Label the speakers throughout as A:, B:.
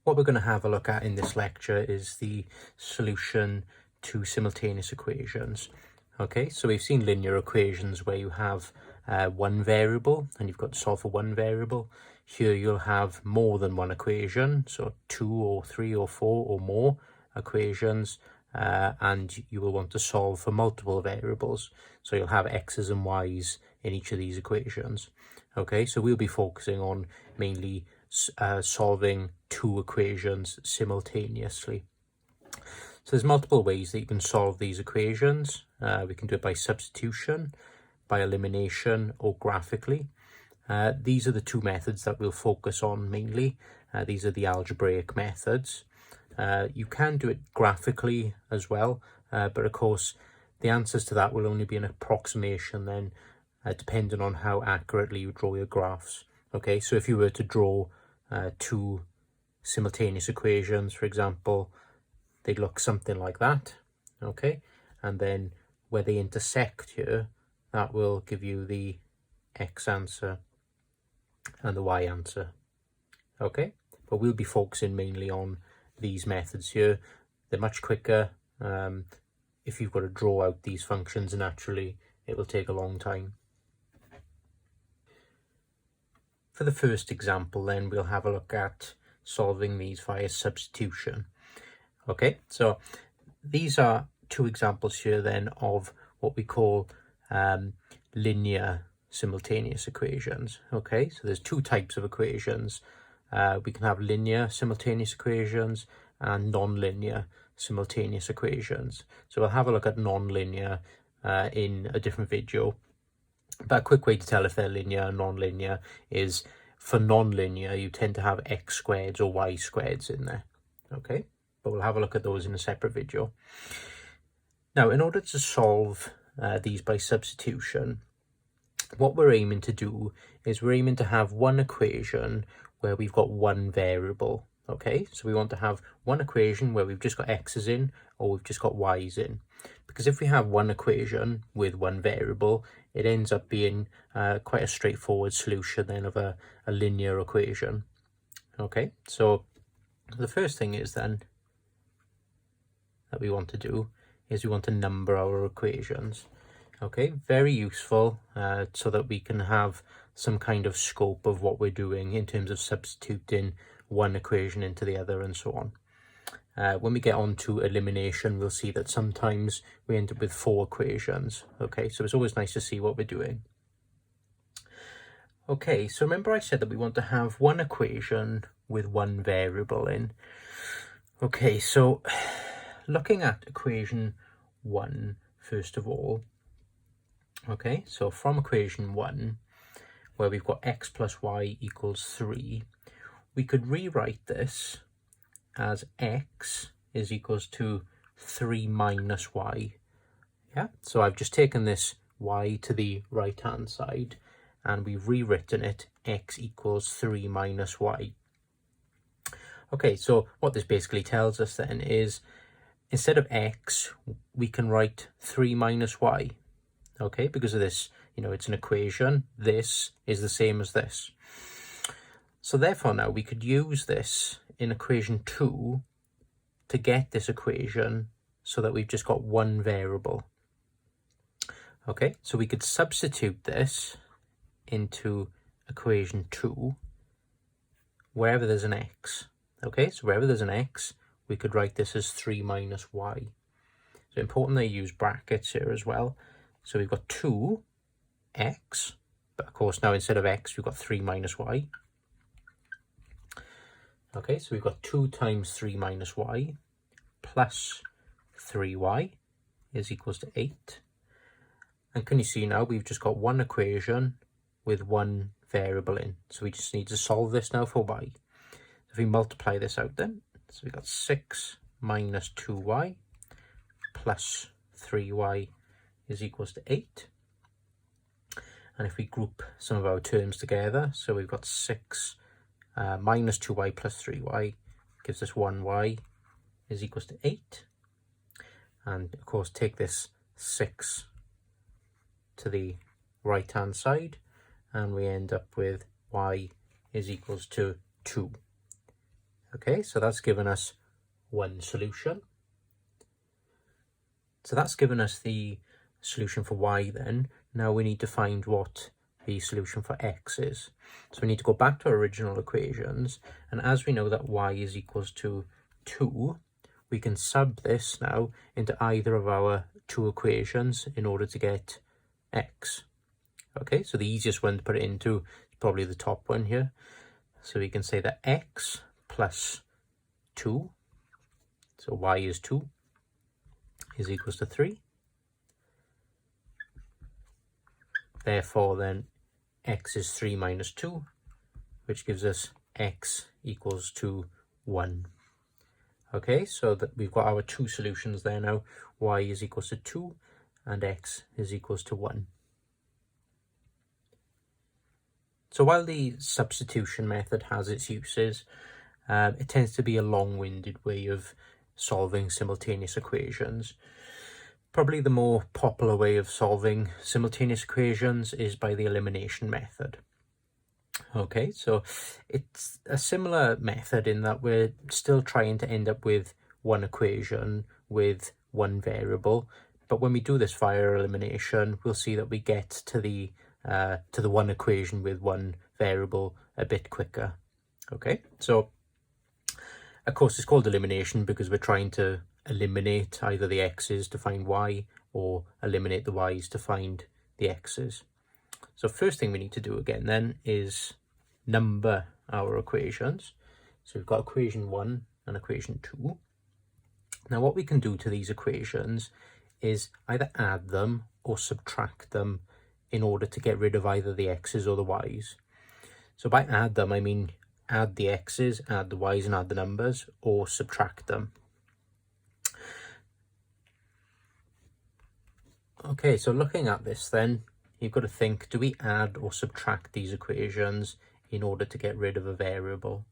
A: what we're going to have a look at in this lecture is the solution to simultaneous equations. Okay, so we've seen linear equations where you have one variable and you've got to solve for one variable. Here you'll have more than one equation, so 2 or 3 or 4 or more equations, and you will want to solve for multiple variables. So you'll have x's and y's in each of these equations. Okay, so we'll be focusing on mainly solving two equations simultaneously. So there's multiple ways that you can solve these equations. We can do it by substitution, by elimination, or graphically. These are the two methods that we'll focus on mainly. These are the algebraic methods. You can do it graphically as well, but of course the answers to that will only be an approximation then, depending on how accurately you draw your graphs. Okay, so if you were to draw two simultaneous equations, for example, they'd look something like that. Okay, and then where they intersect here, that will give you the x answer and the y answer. Okay, but we'll be focusing mainly on these methods here. They're much quicker. If you've got to draw out these functions naturally, it will take a long time. For the first example then, we'll have a look at solving these via substitution. Okay, so these are two examples here then of what we call linear simultaneous equations. Okay, so there's two types of equations. We can have linear simultaneous equations and non-linear simultaneous equations. So we'll have a look at non-linear in a different video. But a quick way to tell if they're linear and non-linear is for non-linear, you tend to have x squareds or y squareds in there. Okay, but we'll have a look at those in a separate video. Now, in order to solve these by substitution, what we're aiming to do is we're aiming to have one equation where we've got one variable. Okay, so we want to have one equation where we've just got x's in or we've just got y's in. Because if we have one equation with one variable, it ends up being quite a straightforward solution then of a linear equation. Okay, so the first thing is then that we want to do is we want to number our equations. Okay, very useful so that we can have some kind of scope of what we're doing in terms of substituting one equation into the other and so on. When we get on to elimination, we'll see that sometimes we end up with 4 equations. Okay, so it's always nice to see what we're doing. Okay, so remember I said that we want to have one equation with one variable in. Okay, so looking at equation 1, first of all. Okay, so from equation 1, where we've got x plus y equals 3, we could rewrite this as x is equals to 3 minus y. Yeah, so I've just taken this y to the right hand side and we've rewritten it x equals 3 minus y. Okay, so what this basically tells us then is instead of x, we can write 3 minus y. Okay, because of this, you know, it's an equation. This is the same as this. So therefore now we could use this in equation 2 to get this equation so that we've just got one variable. Okay, so we could substitute this into equation 2 wherever there's an x. Okay, so wherever there's an x, we could write this as 3 minus y. So important they use brackets here as well. So we've got 2x, but of course now instead of x, we've got 3 minus y. Okay, so we've got 2 times 3 minus y plus 3y is equals to 8. And can you see now we've just got one equation with one variable in. So we just need to solve this now for y. If we multiply this out then, so we've got 6 minus 2y plus 3y is equals to 8. And if we group some of our terms together, so we've got 6 minus 2y plus 3y gives us 1y is equals to 8. And of course take this 6 to the right hand side and we end up with y is equals to 2. Okay, so that's given us one solution. So that's given us the solution for y then. Now we need to find what the solution for x is. So we need to go back to our original equations, and as we know that y is equals to 2, we can sub this now into either of our two equations in order to get x. Okay, so the easiest one to put it into is probably the top one here. So we can say that x plus 2, so y is 2, is equals to 3. Therefore then x is 3 minus 2, which gives us x equals to 1. Okay, so that we've got our two solutions there now. Y is equals to 2 and x is equals to 1. So while the substitution method has its uses, it tends to be a long-winded way of solving simultaneous equations. Probably the more popular way of solving simultaneous equations is by the elimination method. Okay, so it's a similar method in that we're still trying to end up with one equation with one variable, but when we do this via elimination, we'll see that we get to the one equation with one variable a bit quicker. Okay, so of course it's called elimination because we're trying to eliminate either the x's to find y or eliminate the y's to find the x's. So first thing we need to do again then is number our equations. So we've got equation 1 and equation 2. Now what we can do to these equations is either add them or subtract them in order to get rid of either the x's or the y's. So by add them, I mean add the x's, add the y's and add the numbers, or subtract them. Okay, so looking at this then, you've got to think, do we add or subtract these equations in order to get rid of a variable?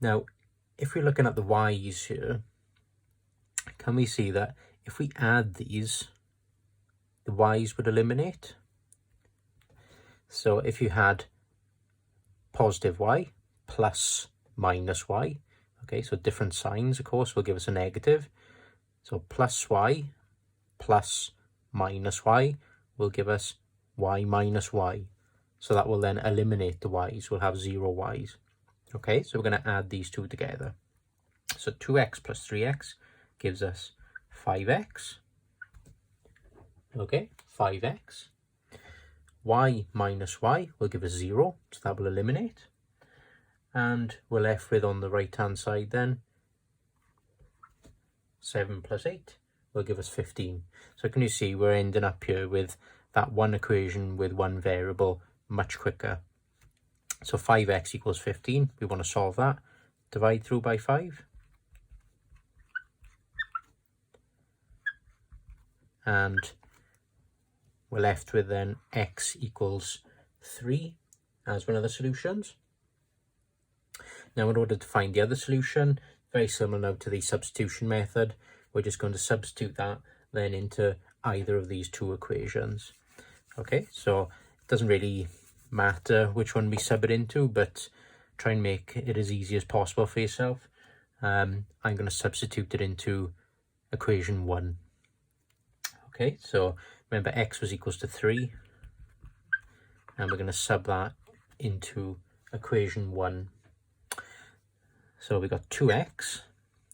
A: Now, if we're looking at the y's here, can we see that if we add these, the y's would eliminate? So if you had positive y plus minus y, okay, so different signs, of course, will give us a negative. So plus y plus minus y will give us y minus y. So that will then eliminate the y's. We'll have 0 y's. Okay, so we're going to add these two together. So 2x plus 3x gives us 5x. Okay, 5x. Y minus y will give us 0, so that will eliminate. And we're left with, on the right hand side then, 7 plus 8 will give us 15. So can you see we're ending up here with that one equation with one variable much quicker. So 5x equals 15. We want to solve that. Divide through by 5. And we're left with then x equals 3 as one of the solutions. Now in order to find the other solution, very similar now to the substitution method, we're just going to substitute that then into either of these two equations. Okay, so it doesn't really matter which one we sub it into, but try and make it as easy as possible for yourself. I'm going to substitute it into equation 1. Okay, so remember x was equals to 3, and we're going to sub that into equation 1. So we got 2x,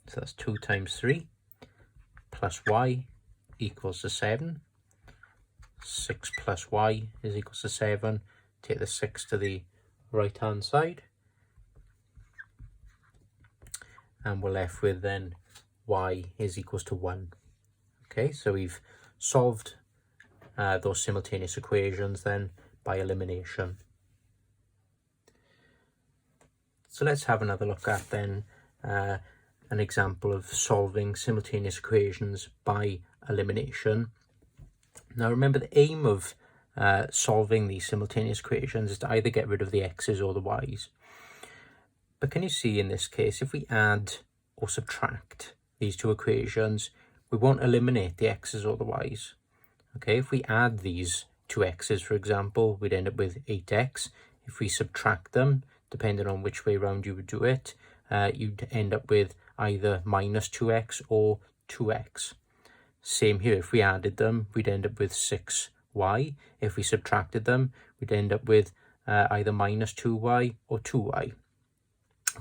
A: so that's 2 times 3, plus y equals to 7. 6 plus y is equals to 7. Take the 6 to the right hand side. And we're left with then y is equals to 1. Okay, so we've solved those simultaneous equations then by elimination. So let's have another look at then an example of solving simultaneous equations by elimination. Now remember, the aim of solving these simultaneous equations is to either get rid of the x's or the y's. But can you see in this case, if we add or subtract these two equations, we won't eliminate the x's or the y's. Okay, if we add these two x's, for example, we'd end up with 8x. If we subtract them, depending on which way round you would do it, you'd end up with either minus 2x or 2x. Same here, if we added them, we'd end up with 6y. If we subtracted them, we'd end up with either minus 2y or 2y.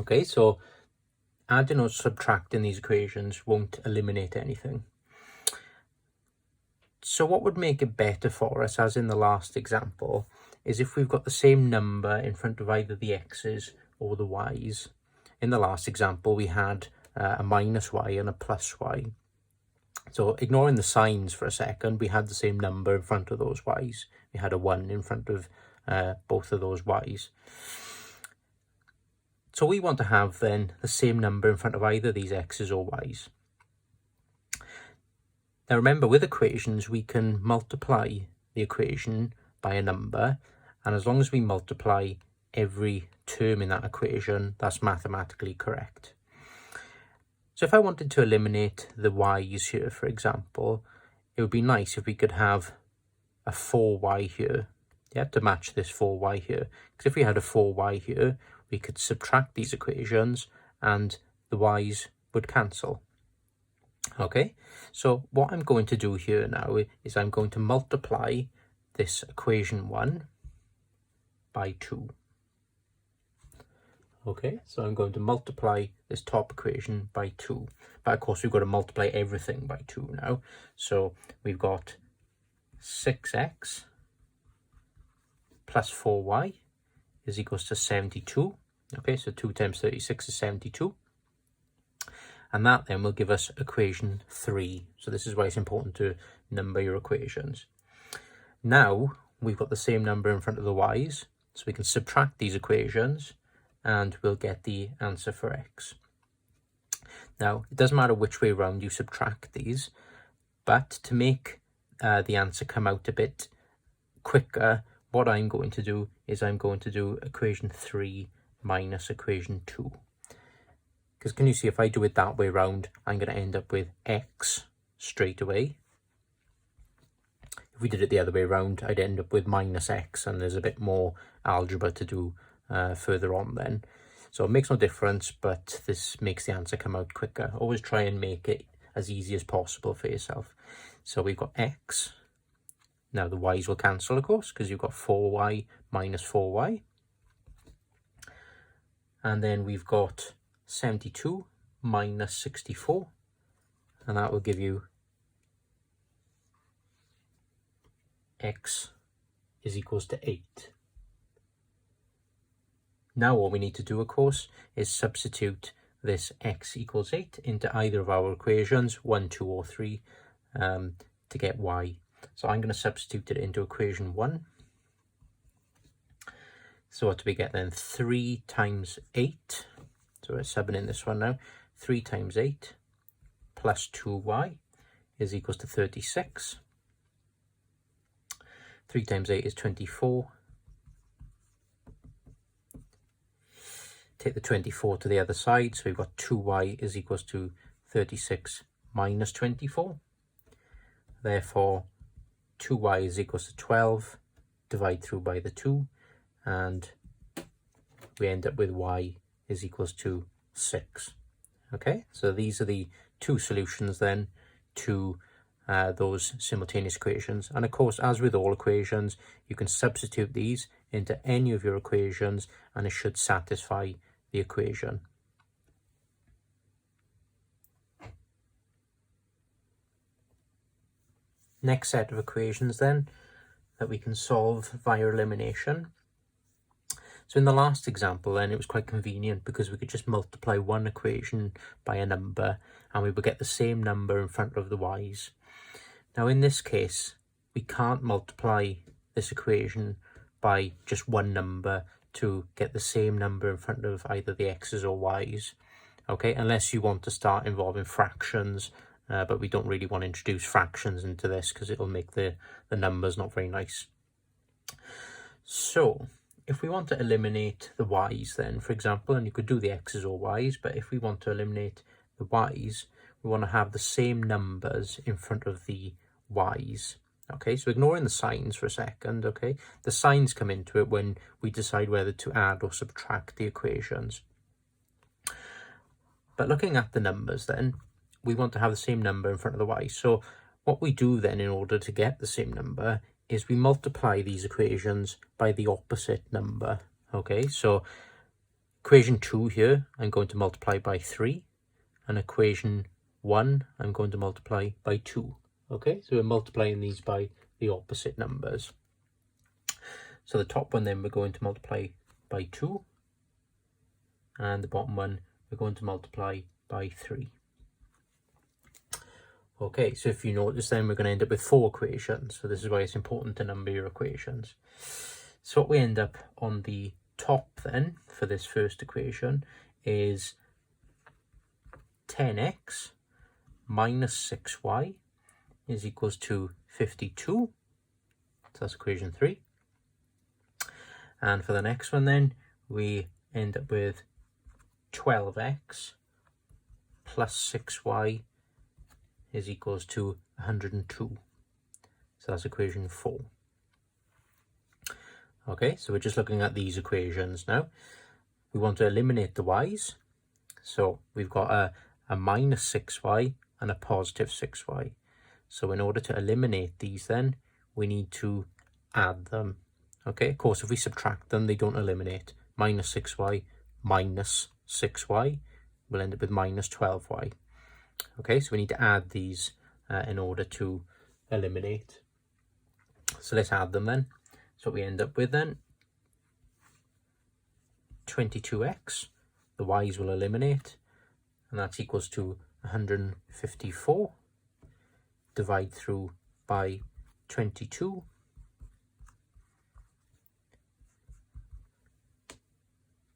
A: Okay, so adding or subtracting these equations won't eliminate anything. So what would make it better for us, as in the last example, is if we've got the same number in front of either the x's or the y's. In the last example, we had a minus y and a plus y. So ignoring the signs for a second, we had the same number in front of those y's. We had a 1 in front of both of those y's. So we want to have then the same number in front of either these x's or y's. Now remember, with equations, we can multiply the equation by a number, and as long as we multiply every term in that equation, that's mathematically correct. So if I wanted to eliminate the y's here, for example, it would be nice if we could have a 4y here, yeah, to match this 4y here. Because if we had a 4y here, we could subtract these equations and the y's would cancel. Okay, so what I'm going to do here now is I'm going to multiply this equation 1 by 2. Okay, so I'm going to multiply this top equation by 2. But of course, we've got to multiply everything by 2 now. So we've got 6x plus 4y is equals to 72. Okay, so 2 times 36 is 72. And that then will give us equation 3. So this is why it's important to number your equations. Now we've got the same number in front of the y's, so we can subtract these equations and we'll get the answer for x. Now, it doesn't matter which way around you subtract these, but to make the answer come out a bit quicker, what I'm going to do is I'm going to do equation 3 minus equation 2. Because can you see, if I do it that way around, I'm going to end up with x straight away. If we did it the other way around, I'd end up with minus x, and there's a bit more algebra to do further on then. So it makes no difference, but this makes the answer come out quicker. Always try and make it as easy as possible for yourself. So we've got x. Now the y's will cancel, of course, because you've got 4y minus 4y. And then we've got 72 minus 64, and that will give you x is equals to 8. Now all we need to do, of course, is substitute this x equals 8 into either of our equations, 1, 2 or 3, to get y. So I'm going to substitute it into equation 1. So what do we get then? 3 times 8. So we're subbing in this one now. 3 times 8 plus 2y is equals to 36. 3 times 8 is 24. Take the 24 to the other side, so we've got 2y is equals to 36 minus 24. Therefore, 2y is equals to 12. Divide through by the 2, and we end up with y is equals to 6. Okay, so these are the two solutions then to those simultaneous equations. And of course, as with all equations, you can substitute these into any of your equations and it should satisfy the equation. Next set of equations then that we can solve via elimination. So in the last example then, it was quite convenient because we could just multiply one equation by a number and we would get the same number in front of the y's. Now in this case, we can't multiply this equation by just one number to get the same number in front of either the x's or y's, okay, unless you want to start involving fractions, but we don't really want to introduce fractions into this because it'll make the numbers not very nice. So if we want to eliminate the y's then, for example, and you could do the x's or y's, but if we want to eliminate the y's, we want to have the same numbers in front of the y's, Okay, so ignoring the signs for a second, okay? The signs come into it when we decide whether to add or subtract the equations. But looking at the numbers then, we want to have the same number in front of the y. So what we do then in order to get the same number is we multiply these equations by the opposite number, okay? So equation 2 here, I'm going to multiply by 3, and equation 1, I'm going to multiply by 2. Okay, so we're multiplying these by the opposite numbers. So the top one then we're going to multiply by 2, and the bottom one we're going to multiply by 3. Okay, so if you notice then we're going to end up with 4 equations. So this is why it's important to number your equations. So what we end up on the top then for this first equation is 10x minus 6y is equals to 52. So that's equation 3. And for the next one then, we end up with 12x plus 6y is equals to 102. So that's equation 4. Okay, so we're just looking at these equations now. We want to eliminate the y's. So we've got a minus 6y and a positive 6y. So in order to eliminate these then, we need to add them. Okay, of course, if we subtract them, they don't eliminate. Minus 6y minus 6y, we'll end up with minus 12y. Okay, so we need to add these in order to eliminate. So let's add them then. So what we end up with then, 22x, the y's will eliminate, and that's equals to 154. Divide through by 22.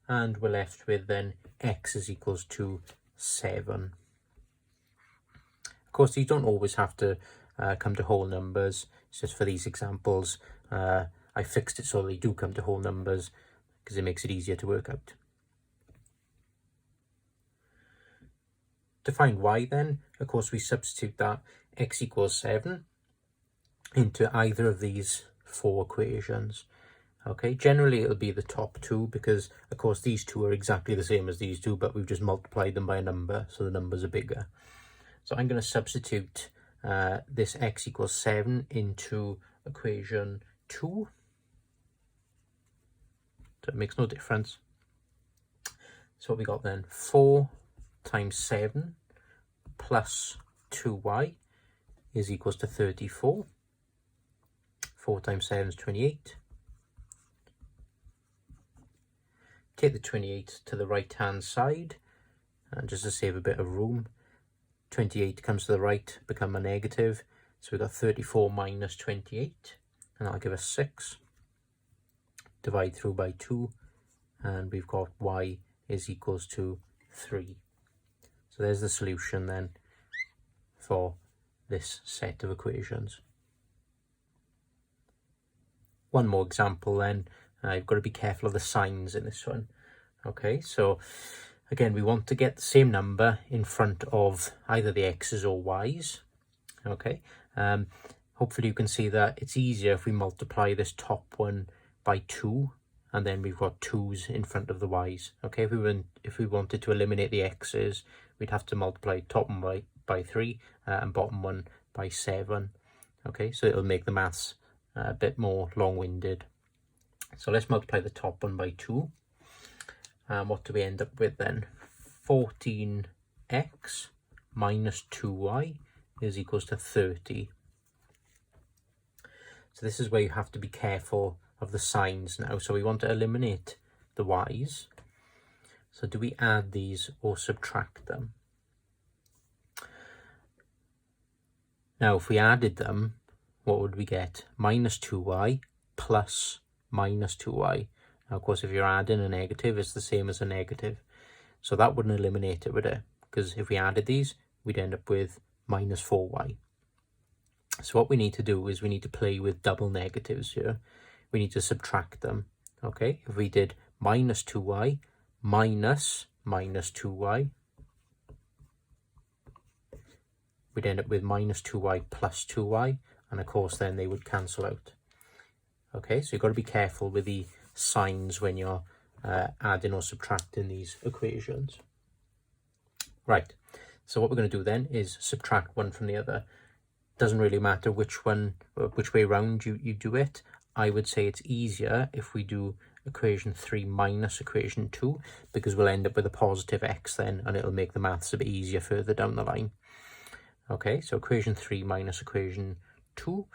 A: And we're left with then x is equals to 7. Of course, these don't always have to come to whole numbers. It's just for these examples, I fixed it so they do come to whole numbers because it makes it easier to work out. To find y then, of course, we substitute that x equals 7 into either of these 4 equations. Okay, generally it'll be the top 2 because, of course, these 2 are exactly the same as these 2, but we've just multiplied them by a number, so the numbers are bigger. So I'm going to substitute this x equals 7 into equation 2. So it makes no difference. So what we got then, 4 times 7 plus 2y is equals to 34. 4 times 7 is 28. Take the 28 to the right hand side, and just to save a bit of room, 28 comes to the right, become a negative, so we've got 34 minus 28, and that'll give us 6. Divide through by 2, and we've got y is equals to 3. So there's the solution then for this set of equations. One more example then. You've got to be careful of the signs in this one. Okay, so again, we want to get the same number in front of either the x's or y's. Okay, hopefully you can see that it's easier if we multiply this top one by 2, and then we've got 2's in front of the y's. Okay, if we wanted to eliminate the x's, we'd have to multiply top one by 3 and bottom one by 7. Okay, so it'll make the maths a bit more long-winded. So let's multiply the top one by 2. What do we end up with then? 14x minus 2y is equals to 30. So this is where you have to be careful of the signs now. So we want to eliminate the y's. So do we add these or subtract them? Now if we added them, what would we get? Minus 2y plus minus 2y. Now, of course, if you're adding a negative, it's the same as a negative. So that wouldn't eliminate it, would it? Because if we added these, we'd end up with minus 4y. So what we need to do is we need to play with double negatives here. We need to subtract them. Okay, if we did minus 2y minus minus 2y, we'd end up with minus 2y plus 2y, and of course then they would cancel out. Okay, so you've got to be careful with the signs when you're adding or subtracting these equations. Right, so what we're going to do then is subtract one from the other. Doesn't really matter which way round you do it. I would say it's easier if we do equation 3 minus equation 2, because we'll end up with a positive x then, and it'll make the maths a bit easier further down the line. Okay, so equation 3 minus equation 2,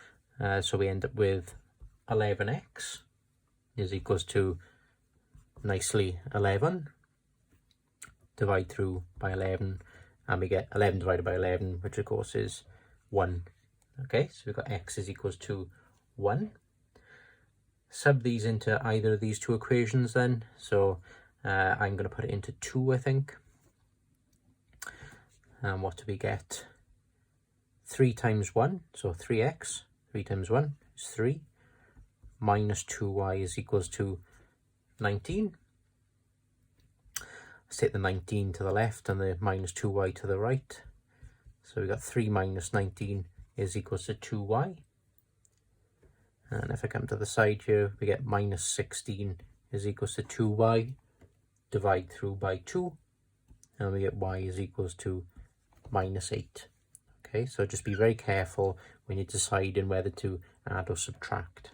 A: so we end up with 11x is equals to, nicely, 11. Divide through by 11, and we get 11 divided by 11, which of course is 1. Okay, so we've got x is equals to 1. Sub these into either of these two equations then. So I'm going to put it into 2, I think. And what do we get? 3 times 1, so 3x. 3 times 1 is 3. Minus 2y is equals to 19. Let's take the 19 to the left and the minus 2y to the right. So we've got 3 minus 19 is equals to 2y. And if I come to the side here, we get minus 16 is equals to 2y. Divide through by 2. And we get y is equals to minus 8. Okay, so just be very careful when you're deciding whether to add or subtract.